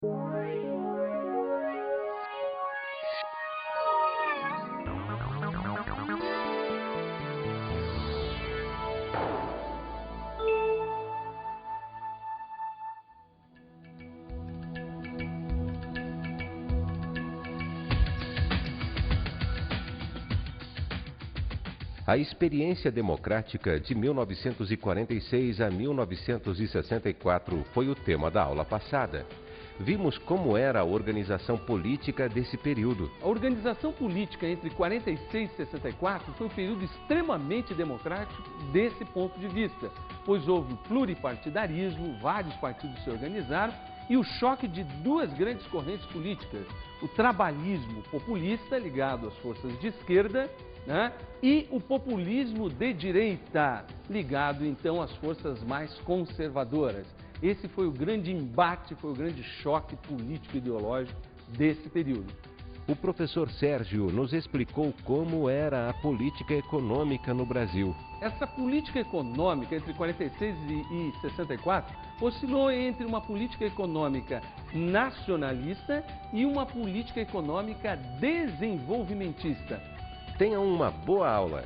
A experiência democrática de 1946 a 1964 foi o tema da aula passada. Vimos como era a organização política desse período. A organização política entre 46 e 64 foi um período extremamente democrático desse ponto de vista, pois houve pluripartidarismo, vários partidos se organizaram e o choque de duas grandes correntes políticas, o trabalhismo populista, ligado às forças de esquerda, e o populismo de direita, ligado então às forças mais conservadoras. Esse foi o grande embate, foi o grande choque político-ideológico desse período. O professor Sérgio nos explicou como era a política econômica no Brasil. Essa política econômica entre 46 e 64 oscilou entre uma política econômica nacionalista e uma política econômica desenvolvimentista. Tenha uma boa aula.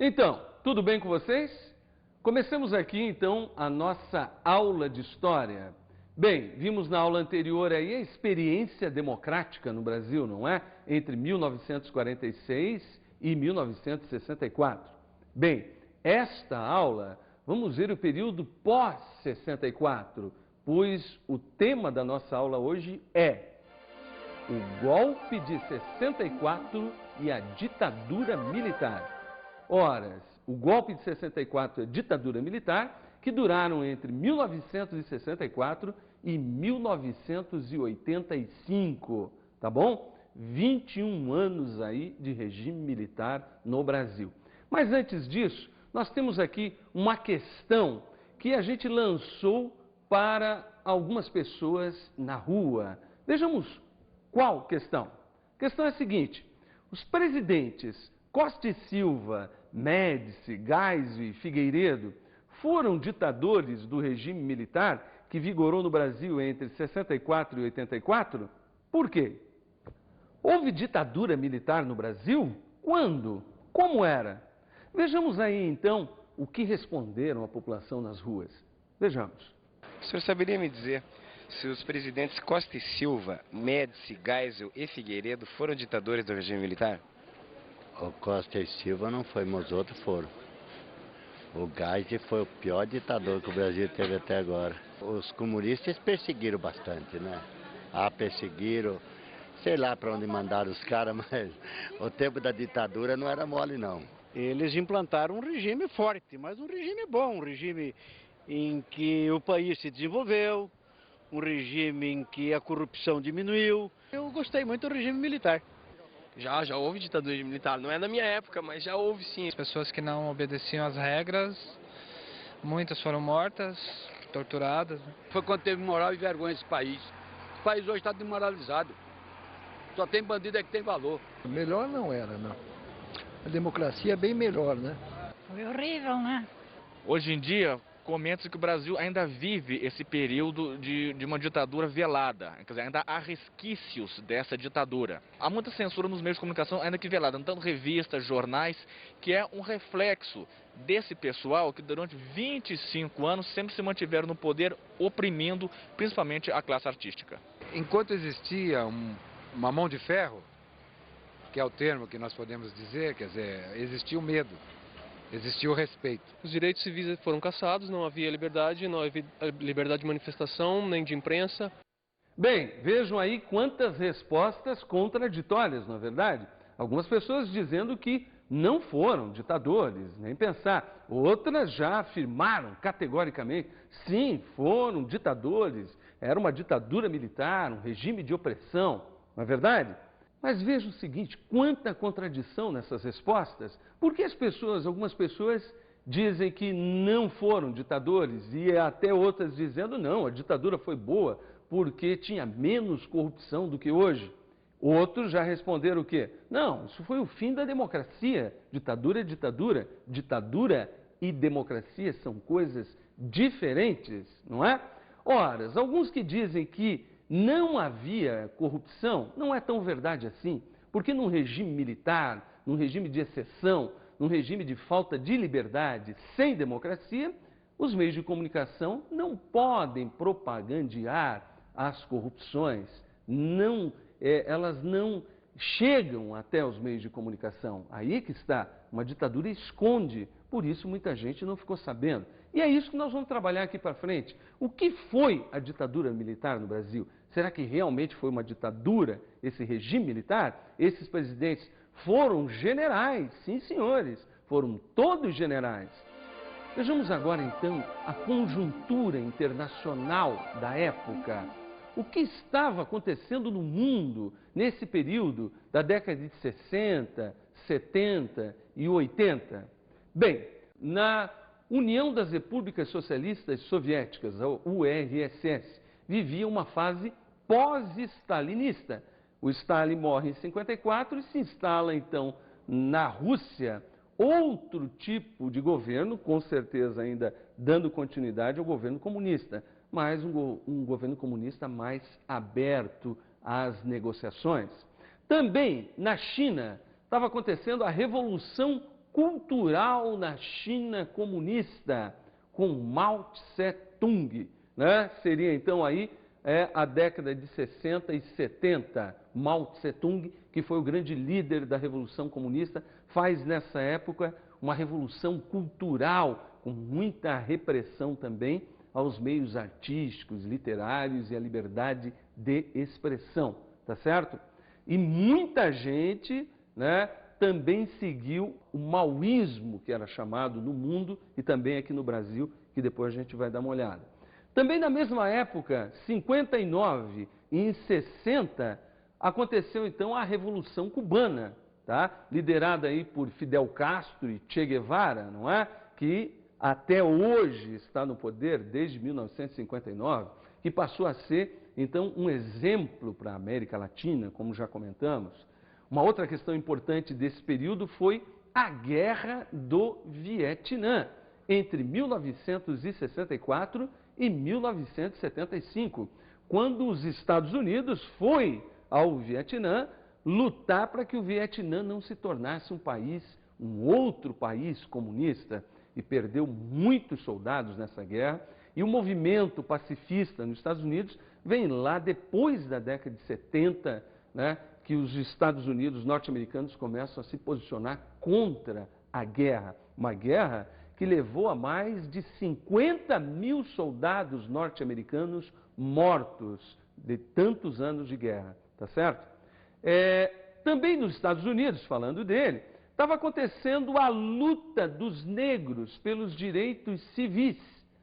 Então, tudo bem com vocês? Comecemos aqui então a nossa aula de história. Bem, vimos na aula anterior aí a experiência democrática no Brasil, não é? Entre 1946 e 1964. Bem, esta aula vamos ver o período pós-64, pois o tema da nossa aula hoje é o golpe de 64 e a ditadura militar. Ora, o golpe de 64 e a ditadura militar, que duraram entre 1964 e 1985, tá bom? 21 anos aí de regime militar no Brasil. Mas antes disso, nós temos aqui uma questão que a gente lançou para algumas pessoas na rua. Vejamos qual questão. A questão é a seguinte: os presidentes Costa e Silva, Médici, Geisel e Figueiredo foram ditadores do regime militar que vigorou no Brasil entre 64 e 84? Por quê? Houve ditadura militar no Brasil? Quando? Como era? Vejamos aí então o que responderam a população nas ruas. Vejamos. O senhor saberia me dizer se os presidentes Costa e Silva, Médici, Geisel e Figueiredo foram ditadores do regime militar? O Costa e Silva não foi, mas os outros foram. O Geisel foi o pior ditador que o Brasil teve até agora. Os comunistas perseguiram bastante, né? Perseguiram, sei lá para onde mandaram os caras, mas o tempo da ditadura não era mole, não. Eles implantaram um regime forte, mas um regime bom, um regime em que o país se desenvolveu, um regime em que a corrupção diminuiu. Eu gostei muito do regime militar. Já houve ditadura militar, não é da minha época, mas já houve sim. As pessoas que não obedeciam às regras, muitas foram mortas, torturadas. Foi quando teve moral e vergonha esse país. O país hoje está desmoralizado. Só tem bandido é que tem valor. Melhor não era, não. A democracia é bem melhor, né? Foi horrível, né? Hoje em dia, comenta-se que o Brasil ainda vive esse período de uma ditadura velada. Quer dizer, ainda há resquícios dessa ditadura. Há muita censura nos meios de comunicação, ainda que velada, tanto revistas, jornais, que é um reflexo desse pessoal que durante 25 anos sempre se mantiveram no poder, oprimindo principalmente a classe artística. Enquanto existia uma mão de ferro, que é o termo que nós podemos dizer, quer dizer, existia o medo. Existia o respeito. Os direitos civis foram cassados, não havia liberdade, não havia liberdade de manifestação, nem de imprensa. Bem, vejam aí quantas respostas contraditórias, não é verdade? Algumas pessoas dizendo que não foram ditadores, nem pensar. Outras já afirmaram categoricamente, sim, foram ditadores, era uma ditadura militar, um regime de opressão, não é verdade? Mas veja o seguinte, quanta contradição nessas respostas. Por que algumas pessoas dizem que não foram ditadores e até outras dizendo não, a ditadura foi boa porque tinha menos corrupção do que hoje? Outros já responderam o quê? Não, isso foi o fim da democracia. Ditadura é ditadura. Ditadura e democracia são coisas diferentes, não é? Ora, alguns que dizem que não havia corrupção, não é tão verdade assim, porque num regime militar, num regime de exceção, num regime de falta de liberdade, sem democracia, os meios de comunicação não podem propagandear as corrupções, elas não chegam até os meios de comunicação. Aí que está, uma ditadura esconde, por isso muita gente não ficou sabendo. E é isso que nós vamos trabalhar aqui para frente. O que foi a ditadura militar no Brasil? Será que realmente foi uma ditadura, esse regime militar? Esses presidentes foram generais, sim senhores, foram todos generais. Vejamos agora então a conjuntura internacional da época. O que estava acontecendo no mundo nesse período da década de 60, 70 e 80? Bem, na União das Repúblicas Socialistas Soviéticas, a URSS, vivia uma fase pós-stalinista. O Stalin morre em 54 e se instala então na Rússia outro tipo de governo, com certeza ainda dando continuidade ao governo comunista, mas um governo comunista mais aberto às negociações. Também na China estava acontecendo a Revolução Cultural na China comunista, com Mao Tse-tung, né? Seria então aí a década de 60 e 70. Mao Tse-tung, que foi o grande líder da Revolução Comunista, faz nessa época uma revolução cultural, com muita repressão também aos meios artísticos, literários e à liberdade de expressão, tá certo? E muita gente, né, também seguiu o maoísmo, que era chamado no mundo e também aqui no Brasil, que depois a gente vai dar uma olhada. Também na mesma época, 59 e em 60, aconteceu então a Revolução Cubana, tá? Liderada aí por Fidel Castro e Che Guevara, não é? Que até hoje está no poder, desde 1959, que passou a ser então um exemplo para a América Latina, como já comentamos. Uma outra questão importante desse período foi a Guerra do Vietnã, entre 1964 e 1975, quando os Estados Unidos foi ao Vietnã lutar para que o Vietnã não se tornasse um outro país comunista, e perdeu muitos soldados nessa guerra. E o movimento pacifista nos Estados Unidos vem lá depois da década de 70, né, que os Estados Unidos norte-americanos começam a se posicionar contra a guerra. Uma guerra que levou a mais de 50 mil soldados norte-americanos mortos de tantos anos de guerra, tá certo? Também nos Estados Unidos, falando dele, estava acontecendo a luta dos negros pelos direitos civis,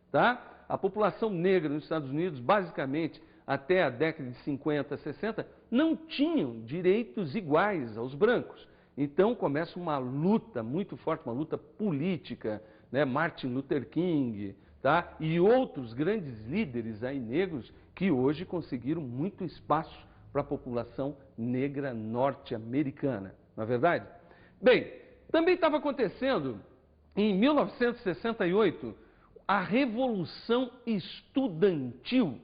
tá? A população negra nos Estados Unidos, basicamente, até a década de 50, 60, não tinham direitos iguais aos brancos. Então começa uma luta muito forte, uma luta política, né? Martin Luther King, tá? E outros grandes líderes aí negros que hoje conseguiram muito espaço para a população negra norte-americana, não é verdade? Bem, também estava acontecendo, em 1968, a Revolução Estudantil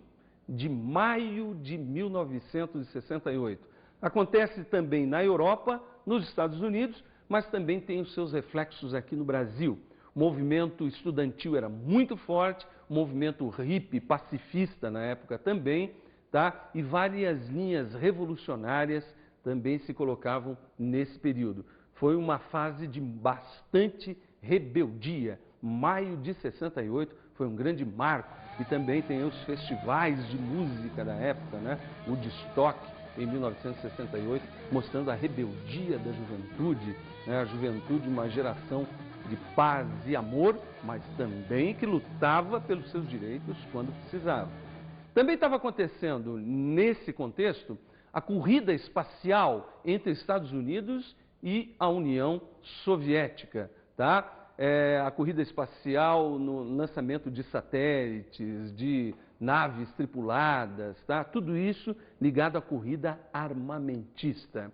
de maio de 1968. Acontece também na Europa, nos Estados Unidos, mas também tem os seus reflexos aqui no Brasil. O movimento estudantil era muito forte, o movimento hippie, pacifista na época também, tá? E várias linhas revolucionárias também se colocavam nesse período. Foi uma fase de bastante rebeldia. Maio de 68 foi um grande marco. E também tem os festivais de música da época, né? O Woodstock, em 1968, mostrando a rebeldia da juventude, né? A juventude, uma geração de paz e amor, mas também que lutava pelos seus direitos quando precisava. Também estava acontecendo, nesse contexto, a corrida espacial entre Estados Unidos e a União Soviética, tá? A corrida espacial no lançamento de satélites, de naves tripuladas, tá? Tudo isso ligado à corrida armamentista.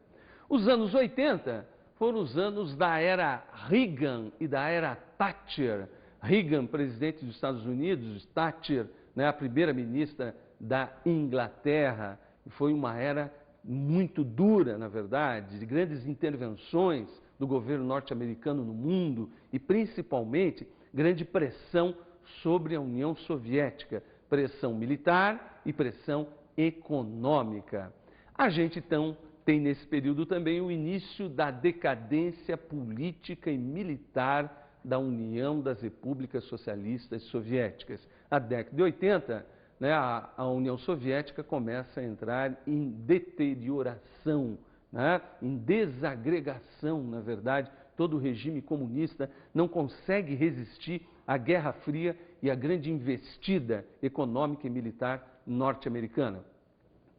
Os anos 80 foram os anos da era Reagan e da era Thatcher. Reagan, presidente dos Estados Unidos, Thatcher, né, a primeira-ministra da Inglaterra. Foi uma era muito dura, na verdade, de grandes intervenções do governo norte-americano no mundo e, principalmente, grande pressão sobre a União Soviética, pressão militar e pressão econômica. A gente, então, tem nesse período também o início da decadência política e militar da União das Repúblicas Socialistas Soviéticas. Na década de 80, né, a União Soviética começa a entrar em deterioração, né, em desagregação, na verdade. Todo o regime comunista não consegue resistir à Guerra Fria e à grande investida econômica e militar norte-americana.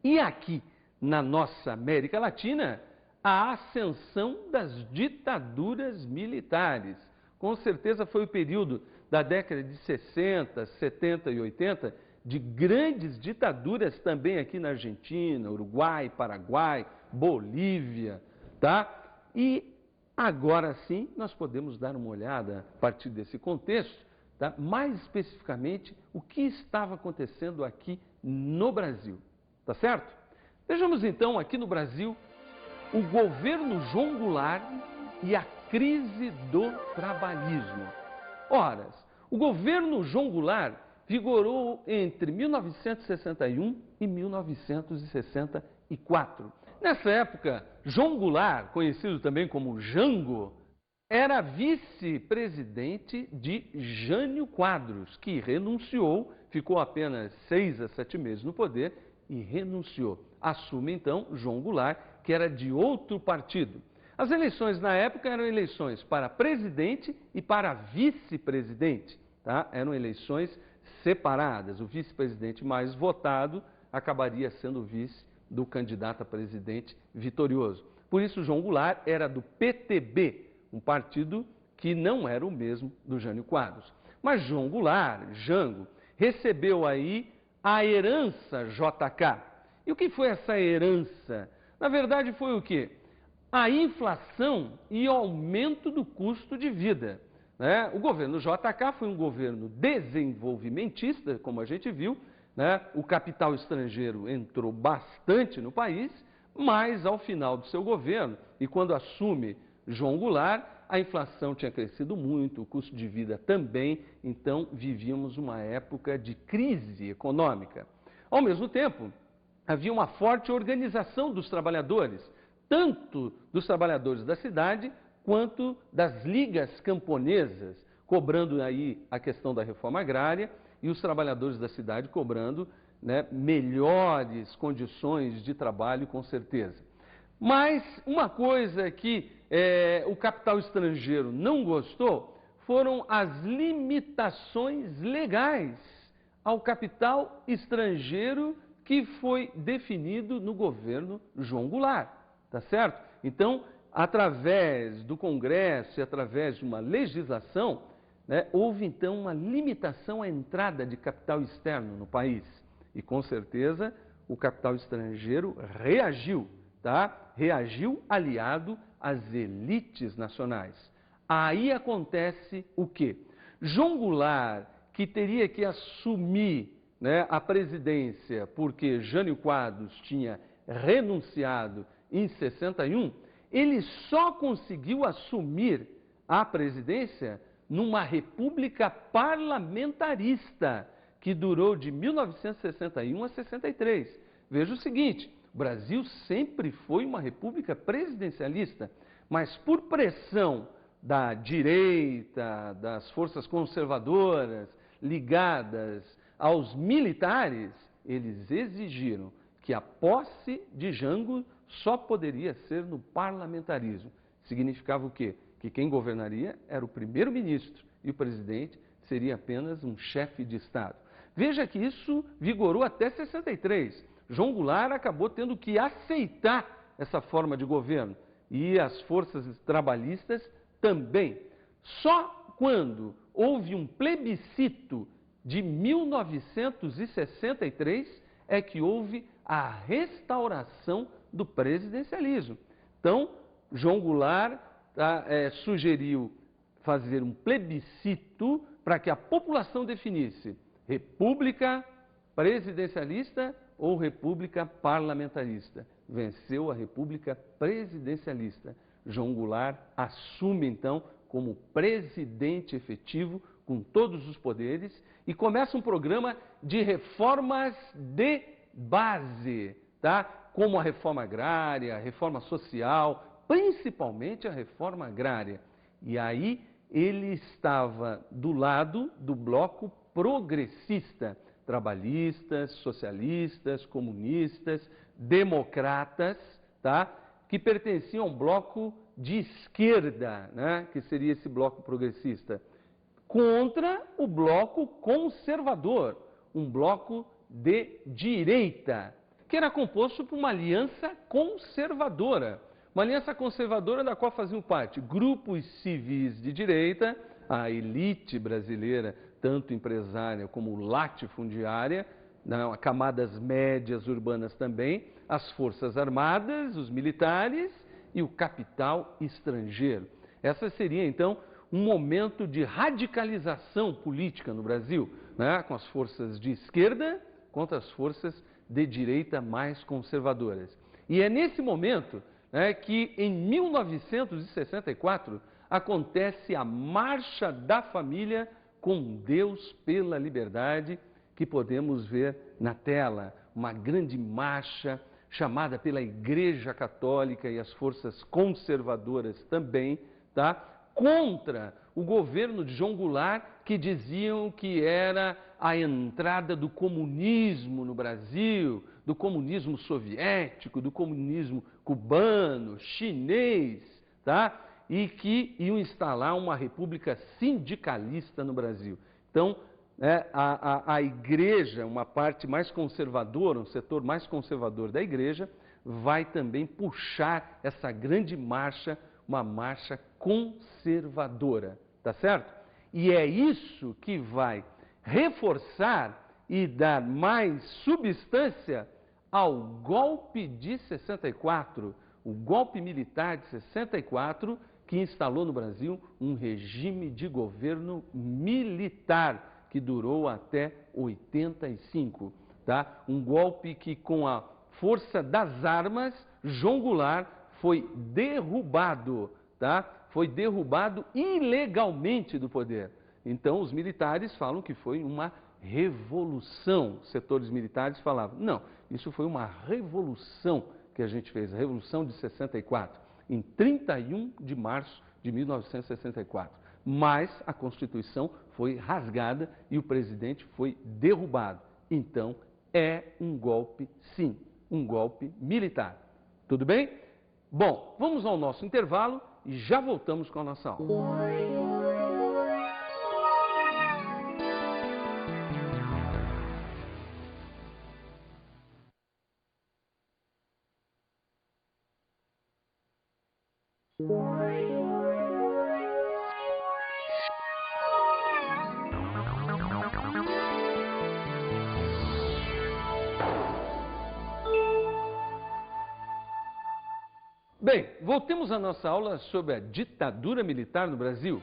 E aqui, na nossa América Latina, a ascensão das ditaduras militares. Com certeza foi o período da década de 60, 70 e 80 de grandes ditaduras também aqui na Argentina, Uruguai, Paraguai, Bolívia, tá? E agora sim nós podemos dar uma olhada a partir desse contexto, tá? Mais especificamente o que estava acontecendo aqui no Brasil, tá certo? Vejamos então aqui no Brasil o governo João Goulart e a crise do trabalhismo. Ora, o governo João Goulart vigorou entre 1961 e 1964. Nessa época, João Goulart, conhecido também como Jango, era vice-presidente de Jânio Quadros, que renunciou, ficou apenas 6 a 7 meses no poder e renunciou. Assume então João Goulart, que era de outro partido. As eleições na época eram eleições para presidente e para vice-presidente, tá? Eram eleições separadas. O vice-presidente mais votado acabaria sendo o vice do candidato a presidente vitorioso. Por isso, João Goulart era do PTB, um partido que não era o mesmo do Jânio Quadros. Mas João Goulart, Jango, recebeu aí a herança JK. E o que foi essa herança? Na verdade, foi o quê? A inflação e o aumento do custo de vida, né? O governo JK foi um governo desenvolvimentista, como a gente viu, né? O capital estrangeiro entrou bastante no país, mas ao final do seu governo, e quando assume João Goulart, a inflação tinha crescido muito, o custo de vida também, então vivíamos uma época de crise econômica. Ao mesmo tempo, havia uma forte organização dos trabalhadores, tanto dos trabalhadores da cidade quanto das ligas camponesas, cobrando aí a questão da reforma agrária e os trabalhadores da cidade cobrando, né, melhores condições de trabalho, com certeza. Mas uma coisa que o capital estrangeiro não gostou foram as limitações legais ao capital estrangeiro que foi definido no governo João Goulart, tá certo? Então, através do Congresso e através de uma legislação, né, houve então uma limitação à entrada de capital externo no país. E com certeza o capital estrangeiro reagiu, tá? Reagiu aliado às elites nacionais. Aí acontece o quê? João Goulart, que teria que assumir, né, a presidência porque Jânio Quadros tinha renunciado em 61, ele só conseguiu assumir a presidência numa república parlamentarista que durou de 1961 a 63. Veja o seguinte, o Brasil sempre foi uma república presidencialista, mas por pressão da direita, das forças conservadoras ligadas aos militares, eles exigiram que que a posse de Jango só poderia ser no parlamentarismo. Significava o quê? Que quem governaria era o primeiro-ministro e o presidente seria apenas um chefe de Estado. Veja que isso vigorou até 63. João Goulart acabou tendo que aceitar essa forma de governo e as forças trabalhistas também. Só quando houve um plebiscito de 1963 é que houve a restauração do presidencialismo. Então, João Goulart sugeriu fazer um plebiscito para que a população definisse república presidencialista ou república parlamentarista. Venceu a república presidencialista. João Goulart assume, então, como presidente efetivo, com todos os poderes, e começa um programa de reformas de base, tá? Como a reforma agrária, a reforma social, principalmente a reforma agrária. E aí ele estava do lado do bloco progressista, trabalhistas, socialistas, comunistas, democratas, tá? Que pertenciam a um bloco de esquerda, né? Que seria esse bloco progressista, contra o bloco conservador, um bloco de direita, que era composto por uma aliança conservadora. Uma aliança conservadora da qual faziam parte grupos civis de direita, a elite brasileira, tanto empresária como latifundiária, camadas médias urbanas também, as forças armadas, os militares e o capital estrangeiro. Essa seria, então, um momento de radicalização política no Brasil, né, com as forças de esquerda contra as forças de direita mais conservadoras. E é nesse momento, né, que, em 1964, acontece a Marcha da Família com Deus pela Liberdade, que podemos ver na tela. Uma grande marcha chamada pela Igreja Católica e as forças conservadoras também, tá? Contra o governo de João Goulart, que diziam que era a entrada do comunismo no Brasil, do comunismo soviético, do comunismo cubano, chinês, tá? E que iam instalar uma república sindicalista no Brasil. Então, a igreja, uma parte mais conservadora, um setor mais conservador da igreja, vai também puxar essa grande marcha, uma marcha conservadora, tá certo? E é isso que vai reforçar e dar mais substância ao golpe de 64, o golpe militar de 64, que instalou no Brasil um regime de governo militar, que durou até 85, tá? Um golpe que, com a força das armas, João Goulart foi derrubado, tá? Foi derrubado ilegalmente do poder. Então, os militares falam que foi uma revolução. Setores militares falavam, não, isso foi uma revolução que a gente fez, a Revolução de 64, em 31 de março de 1964. Mas a Constituição foi rasgada e o presidente foi derrubado. Então, é um golpe, sim, um golpe militar. Tudo bem? Bom, vamos ao nosso intervalo e já voltamos com a nossa aula. Bem, voltemos à nossa aula sobre a ditadura militar no Brasil.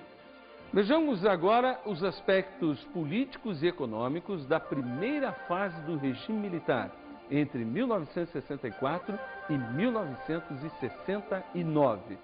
Vejamos agora os aspectos políticos e econômicos da primeira fase do regime militar, entre 1964 e 1969.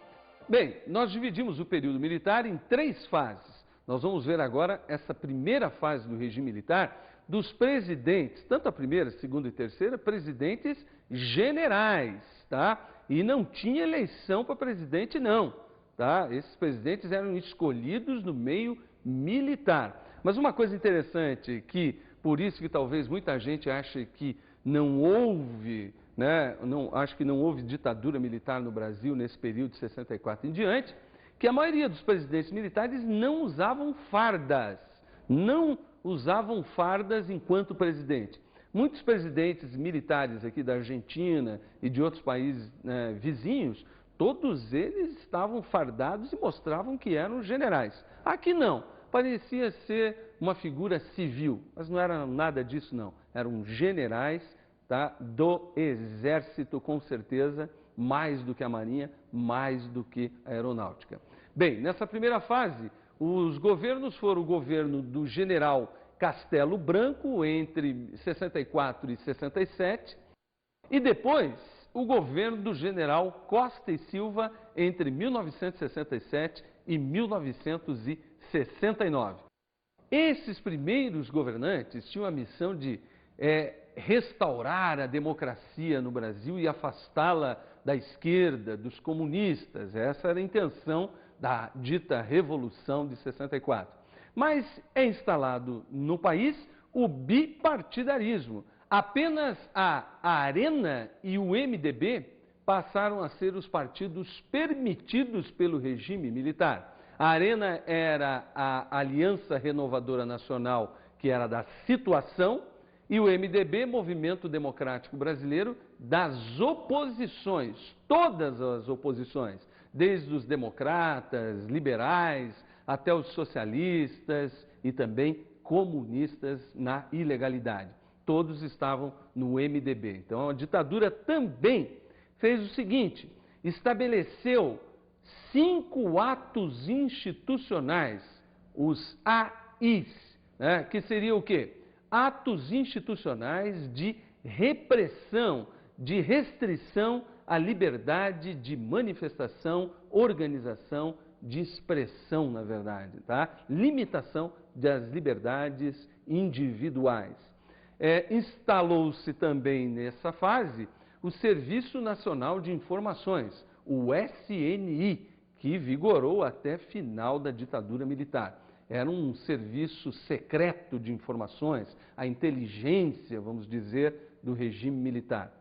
Bem, nós dividimos o período militar em 3 fases. Nós vamos ver agora essa primeira fase do regime militar dos presidentes, tanto a primeira, segunda e terceira, presidentes generais, tá? E não tinha eleição para presidente, não, tá? Esses presidentes eram escolhidos no meio militar. Mas uma coisa interessante, que por isso que talvez muita gente ache que não houve né, acho que não houve ditadura militar no Brasil nesse período de 64 em diante, que a maioria dos presidentes militares não usavam fardas, enquanto presidente. Muitos presidentes militares aqui da Argentina e de outros países, né, vizinhos, todos eles estavam fardados e mostravam que eram generais. Aqui não, parecia ser uma figura civil, mas não era nada disso não, eram generais, tá, do exército com certeza, mais do que a marinha, mais do que a aeronáutica. Bem, nessa primeira fase, os governos foram o governo do general Castelo Branco entre 64 e 67 e depois o governo do general Costa e Silva entre 1967 e 1969. Esses primeiros governantes tinham a missão de restaurar a democracia no Brasil e afastá-la da esquerda, dos comunistas. Essa era a intenção da dita Revolução de 64. Mas é instalado no país o bipartidarismo. Apenas a Arena e o MDB passaram a ser os partidos permitidos pelo regime militar. A Arena era a Aliança Renovadora Nacional, que era da situação, e o MDB, Movimento Democrático Brasileiro, das oposições, todas as oposições, desde os democratas, liberais, até os socialistas e também comunistas na ilegalidade. Todos estavam no MDB. Então, a ditadura também fez o seguinte, estabeleceu 5 atos institucionais, os AIs, né, que seria o quê? Atos institucionais de repressão, de restrição à liberdade de manifestação, organização, de expressão, na verdade, tá? Limitação das liberdades individuais. Instalou-se também nessa fase o Serviço Nacional de Informações, o SNI, que vigorou até final da ditadura militar. Era um serviço secreto de informações, a inteligência, vamos dizer, do regime militar.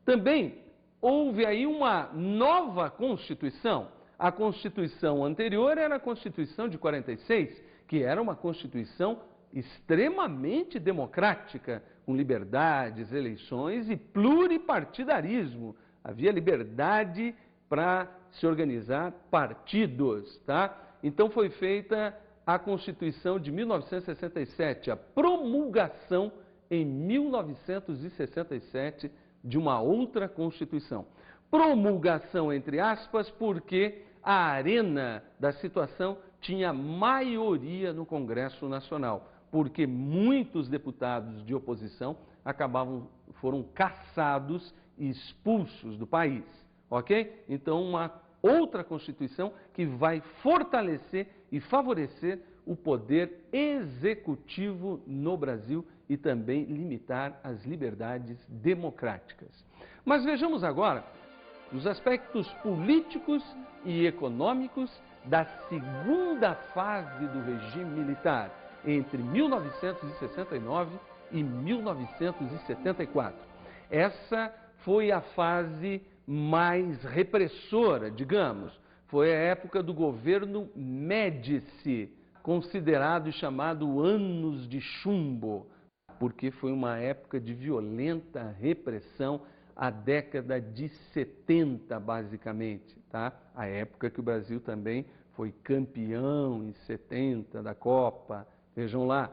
Também houve aí uma nova Constituição. A Constituição anterior era a Constituição de 46, que era uma Constituição extremamente democrática, com liberdades, eleições e pluripartidarismo. Havia liberdade para se organizar partidos, tá? Então foi feita a Constituição de 1967, a promulgação em 1967 de uma outra Constituição. Promulgação, entre aspas, porque a arena da situação tinha maioria no Congresso Nacional, porque muitos deputados de oposição foram cassados e expulsos do país, ok? Então, uma outra Constituição que vai fortalecer e favorecer o poder executivo no Brasil e também limitar as liberdades democráticas. Mas vejamos agora os aspectos políticos e econômicos da segunda fase do regime militar, entre 1969 e 1974. Essa foi a fase mais repressora, digamos. Foi a época do governo Médici, considerado e chamado Anos de Chumbo, porque foi uma época de violenta repressão, a década de 70, basicamente, tá? A época que o Brasil também foi campeão em 70 da Copa, vejam lá.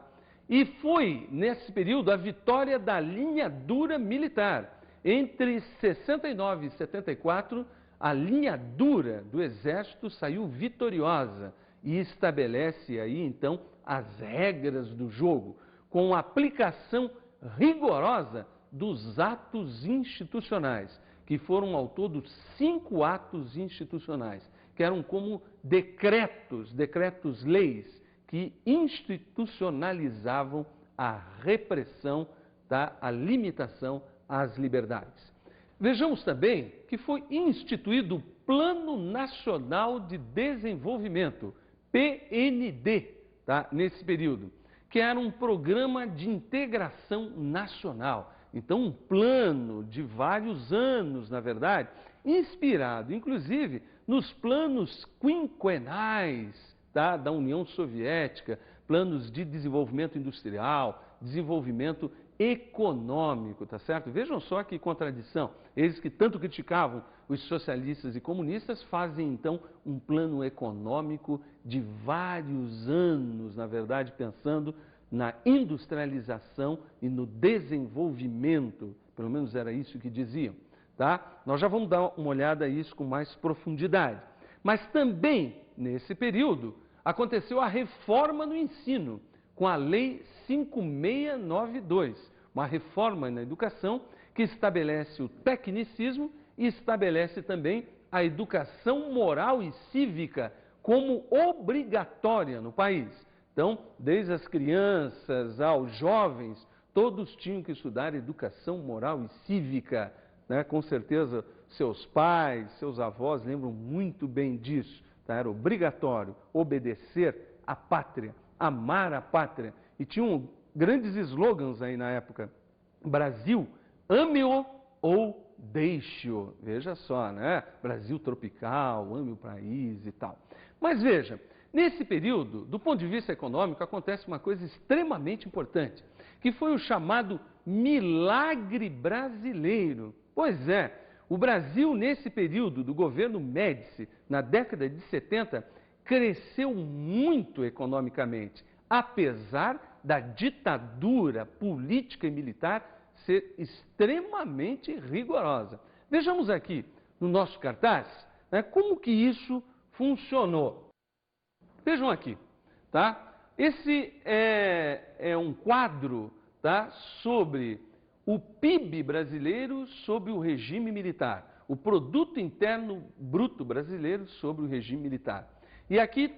E foi, nesse período, a vitória da linha dura militar. Entre 69 e 74, a linha dura do Exército saiu vitoriosa e estabelece aí, então, as regras do jogo, com a aplicação rigorosa dos atos institucionais, que foram ao todo 5 atos institucionais, que eram como decretos-leis, que institucionalizavam a repressão, tá? A limitação às liberdades. Vejamos também que foi instituído o Plano Nacional de Desenvolvimento, PND, tá? Nesse período, que era um programa de integração nacional, Então, um plano de vários anos, na verdade, inspirado, inclusive, nos planos quinquenais, tá, da União Soviética, planos de desenvolvimento industrial, desenvolvimento econômico, tá certo? Vejam só que contradição. Eles que tanto criticavam os socialistas e comunistas fazem, então, um plano econômico de vários anos, na verdade, pensando na industrialização e no desenvolvimento, pelo menos era isso que diziam, tá? Nós já vamos dar uma olhada a isso com mais profundidade. Mas também, nesse período, aconteceu a reforma no ensino, com a Lei 5692, uma reforma na educação que estabelece o tecnicismo e estabelece também a educação moral e cívica como obrigatória no país. Então, desde as crianças aos jovens, todos tinham que estudar educação moral e cívica, né? Com certeza, seus pais, seus avós lembram muito bem disso, tá? Era obrigatório obedecer à pátria, amar a pátria. E tinham grandes slogans aí na época. Brasil, ame-o ou deixe-o. Veja só, né? Brasil tropical, ame o país e tal. Mas veja, nesse período, do ponto de vista econômico, acontece uma coisa extremamente importante, que foi o chamado milagre brasileiro. Pois é, o Brasil, nesse período do governo Médici, na década de 70, cresceu muito economicamente, apesar da ditadura política e militar ser extremamente rigorosa. Vejamos aqui no nosso cartaz, né, como que isso funcionou. Vejam aqui, tá? Esse é um quadro, tá, sobre o PIB brasileiro sob o regime militar, o Produto Interno Bruto brasileiro sob o regime militar. E aqui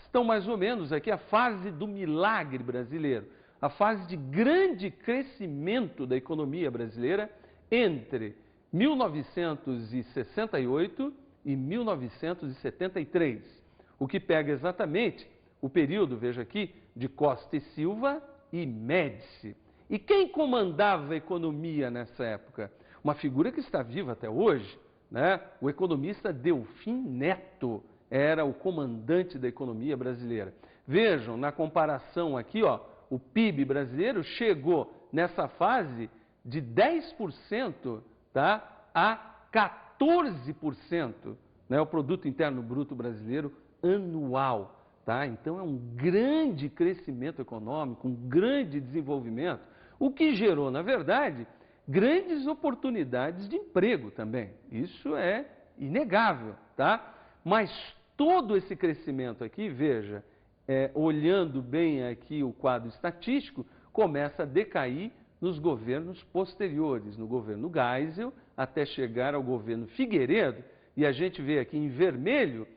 estão mais ou menos aqui a fase do milagre brasileiro, a fase de grande crescimento da economia brasileira entre 1968 e 1973, o que pega exatamente o período, veja aqui, de Costa e Silva e Médici. E quem comandava a economia nessa época? Uma figura que está viva até hoje, né? O economista Delfim Neto era o comandante da economia brasileira. Vejam, na comparação aqui, ó, o PIB brasileiro chegou nessa fase de 10%, tá, a 14%, né, o Produto Interno Bruto brasileiro anual. Tá? Então é um grande crescimento econômico, um grande desenvolvimento, o que gerou, na verdade, grandes oportunidades de emprego também. Isso é inegável, tá? Mas todo esse crescimento aqui, veja, olhando bem aqui o quadro estatístico, começa a decair nos governos posteriores, no governo Geisel, até chegar ao governo Figueiredo, e a gente vê aqui em vermelho,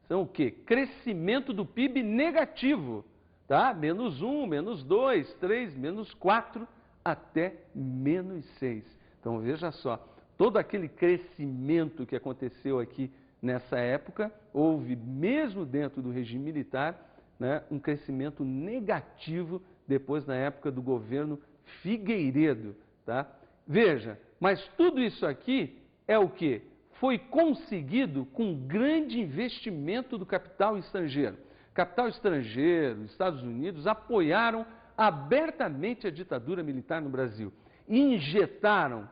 são o quê? Crescimento do PIB negativo, tá? Menos 1, menos 2, 3, menos 4, até menos 6. Então, veja só, todo aquele crescimento que aconteceu aqui nessa época, houve, mesmo dentro do regime militar, né, um crescimento negativo depois na época do governo Figueiredo, tá? Veja, mas tudo isso aqui é o quê? Foi conseguido com grande investimento do capital estrangeiro. Capital estrangeiro, Estados Unidos, apoiaram abertamente a ditadura militar no Brasil. Injetaram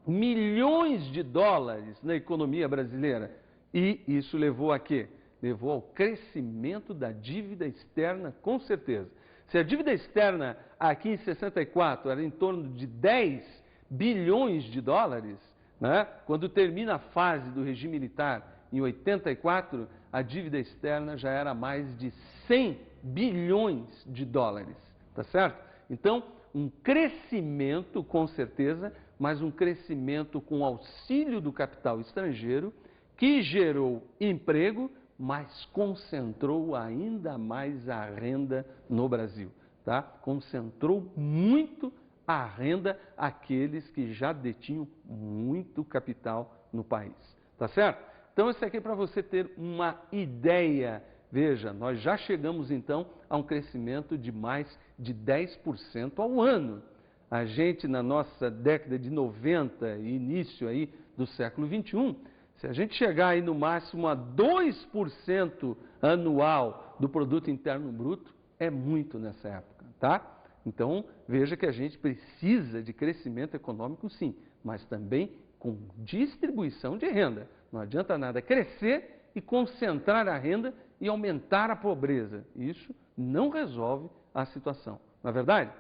milhões de dólares na economia brasileira. E isso levou a quê? Levou ao crescimento da dívida externa, com certeza. Se a dívida externa aqui em 64 era em torno de 10 bilhões de dólares, né? Quando termina a fase do regime militar, em 84, a dívida externa já era mais de 100 bilhões de dólares, tá certo? Então, um crescimento, com certeza, mas um crescimento com auxílio do capital estrangeiro, que gerou emprego, mas concentrou ainda mais a renda no Brasil, tá? Concentrou muito a renda àqueles que já detinham muito capital no país, tá certo? Então, isso aqui é para você ter uma ideia. Veja, nós já chegamos então a um crescimento de mais de 10% ao ano. A gente, na nossa década de 90 e início aí do século 21, se a gente chegar aí no máximo a 2% anual do produto interno bruto, é muito nessa época, tá? Então, veja que a gente precisa de crescimento econômico, sim, mas também com distribuição de renda. Não adianta nada crescer e concentrar a renda e aumentar a pobreza. Isso não resolve a situação. Não é verdade?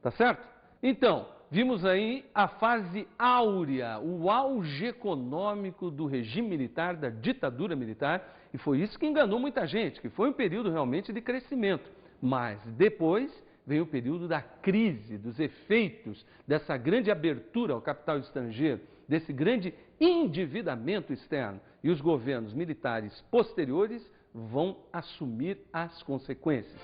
Tá certo? Então, vimos aí a fase áurea, o auge econômico do regime militar, da ditadura militar, e foi isso que enganou muita gente, que foi um período realmente de crescimento. Mas depois veio o período da crise, dos efeitos dessa grande abertura ao capital estrangeiro, desse grande endividamento externo. E os governos militares posteriores vão assumir as consequências.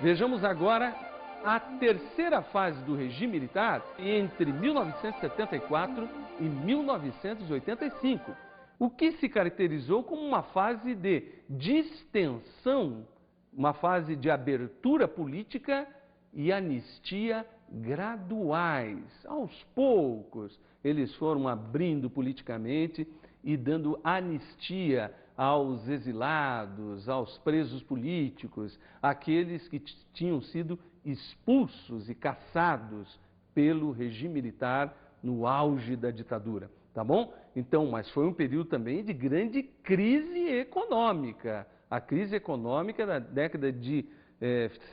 Vejamos agora a terceira fase do regime militar entre 1974 e 1985, o que se caracterizou como uma fase de distensão, uma fase de abertura política e anistia graduais. Aos poucos, eles foram abrindo politicamente e dando anistia aos exilados, aos presos políticos, aqueles que tinham sido expulsos e caçados pelo regime militar no auge da ditadura, tá bom? Então, mas foi um período também de grande crise econômica. A crise econômica da década de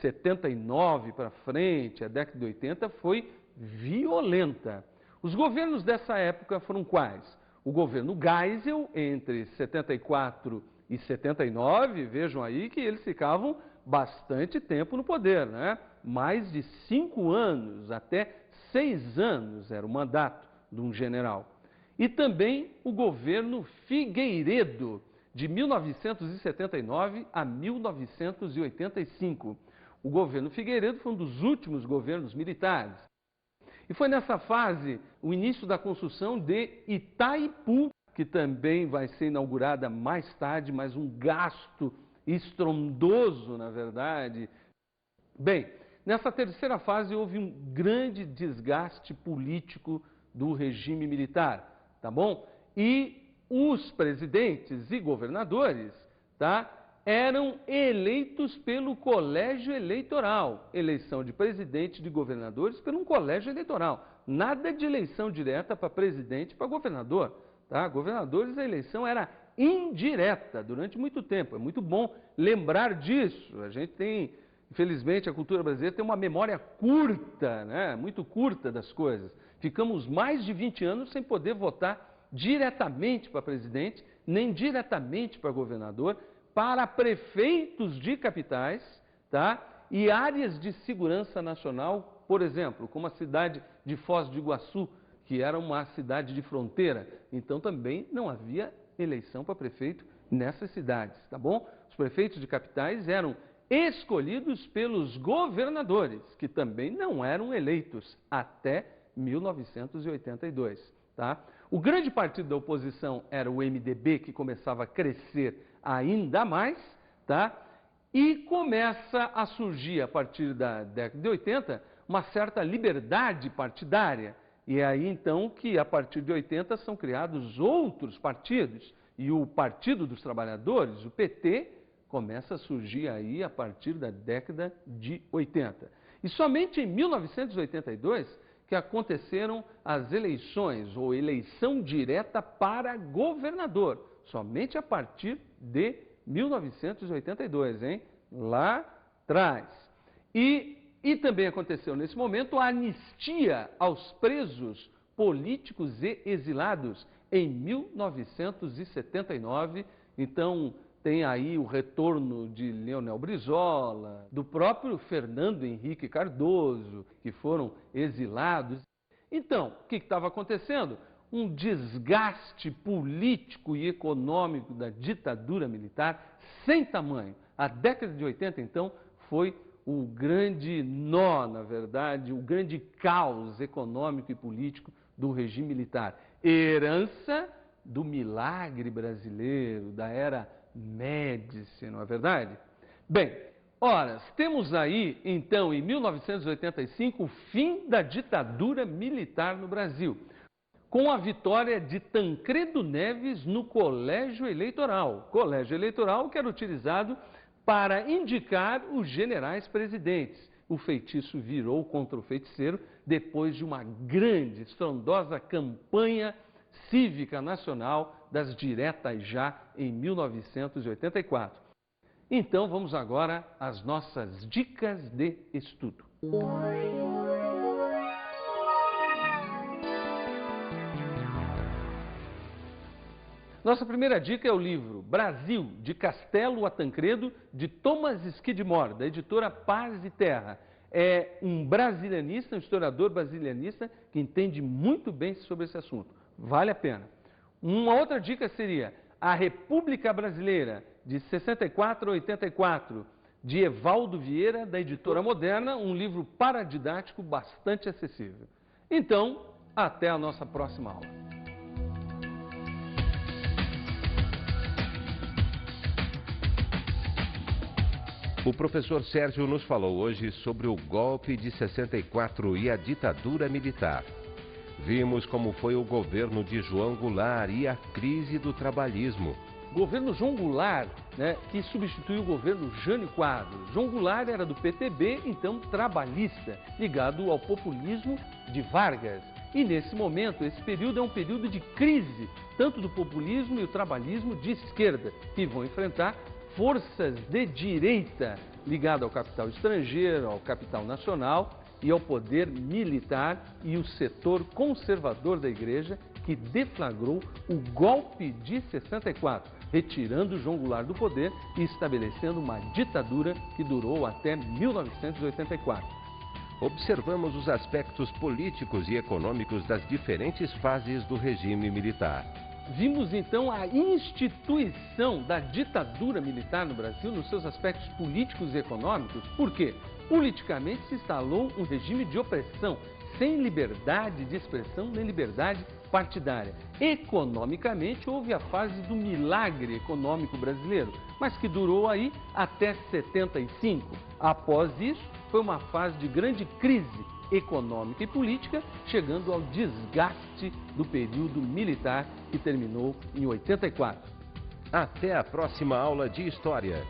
79 para frente, a década de 80, foi violenta. Os governos dessa época foram quais? O governo Geisel, entre 74 e 79, vejam aí que eles ficavam bastante tempo no poder, né? Mais de 5 anos, até 6 anos era o mandato de um general. E também o governo Figueiredo, de 1979 a 1985. O governo Figueiredo foi um dos últimos governos militares. E foi nessa fase o início da construção de Itaipu, que também vai ser inaugurada mais tarde, mas um gasto estrondoso, na verdade. Bem, nessa terceira fase houve um grande desgaste político do regime militar, tá bom? E os presidentes e governadores, tá, eram eleitos pelo colégio eleitoral. Eleição de presidente e de governadores por um colégio eleitoral. Nada de eleição direta para presidente e para governador. Tá? Governadores, a eleição era indireta durante muito tempo. É muito bom lembrar disso. A gente tem, infelizmente, a cultura brasileira tem uma memória curta, né? Muito curta das coisas. Ficamos mais de 20 anos sem poder votar diretamente para presidente, nem diretamente para governador, para prefeitos de capitais, tá? E áreas de segurança nacional, por exemplo, como a cidade de Foz do Iguaçu, que era uma cidade de fronteira. Então também não havia eleição para prefeito nessas cidades, tá bom? Os prefeitos de capitais eram escolhidos pelos governadores, que também não eram eleitos até 1982, tá? O grande partido da oposição era o MDB, que começava a crescer ainda mais, tá? E começa a surgir, a partir da década de 80, uma certa liberdade partidária. E é aí, então, que a partir de 80 são criados outros partidos. E o Partido dos Trabalhadores, o PT, começa a surgir aí a partir da década de 80. E somente em 1982 que aconteceram as eleições, ou eleição direta para governador, somente a partir de 1982, hein? Lá atrás. E também aconteceu nesse momento a anistia aos presos políticos e exilados em 1979. Então, tem aí o retorno de Leonel Brizola, do próprio Fernando Henrique Cardoso, que foram exilados. Então, o que estava acontecendo? Um desgaste político e econômico da ditadura militar sem tamanho. A década de 80, então, foi o grande nó, na verdade, o grande caos econômico e político do regime militar. Herança do milagre brasileiro, da era Médici, não é verdade? Bem, Ora, temos aí, então, em 1985, o fim da ditadura militar no Brasil, com a vitória de Tancredo Neves no colégio eleitoral. Colégio eleitoral que era utilizado para indicar os generais presidentes. O feitiço virou contra o feiticeiro depois de uma grande, estrondosa campanha cívica nacional das diretas já em 1984. Então vamos agora às nossas dicas de estudo. Nossa primeira dica é o livro Brasil, de Castelo a Tancredo, de Thomas Skidmore, da editora Paz e Terra. É um brasilianista, um historiador brasilianista que entende muito bem sobre esse assunto. Vale a pena. Uma outra dica seria A República Brasileira, de 64 a 84, de Evaldo Vieira, da editora Moderna, um livro paradidático bastante acessível. Então, até a nossa próxima aula. O professor Sérgio nos falou hoje sobre o golpe de 64 e a ditadura militar. Vimos como foi o governo de João Goulart e a crise do trabalhismo. Governo João Goulart, que substituiu o governo Jânio Quadros. João Goulart era do PTB, então trabalhista, ligado ao populismo de Vargas. E nesse momento, esse período é um período de crise, tanto do populismo e o trabalhismo de esquerda, que vão enfrentar forças de direita ligadas ao capital estrangeiro, ao capital nacional e ao poder militar e o setor conservador da igreja que deflagrou o golpe de 64, retirando João Goulart do poder e estabelecendo uma ditadura que durou até 1984. Observamos os aspectos políticos e econômicos das diferentes fases do regime militar. Vimos então a instituição da ditadura militar no Brasil nos seus aspectos políticos e econômicos. Por quê? Politicamente se instalou um regime de opressão, sem liberdade de expressão nem liberdade partidária. Economicamente houve a fase do milagre econômico brasileiro, mas que durou aí até 75. Após isso, foi uma fase de grande crise econômica e política, chegando ao desgaste do período militar que terminou em 84. Até a próxima aula de História.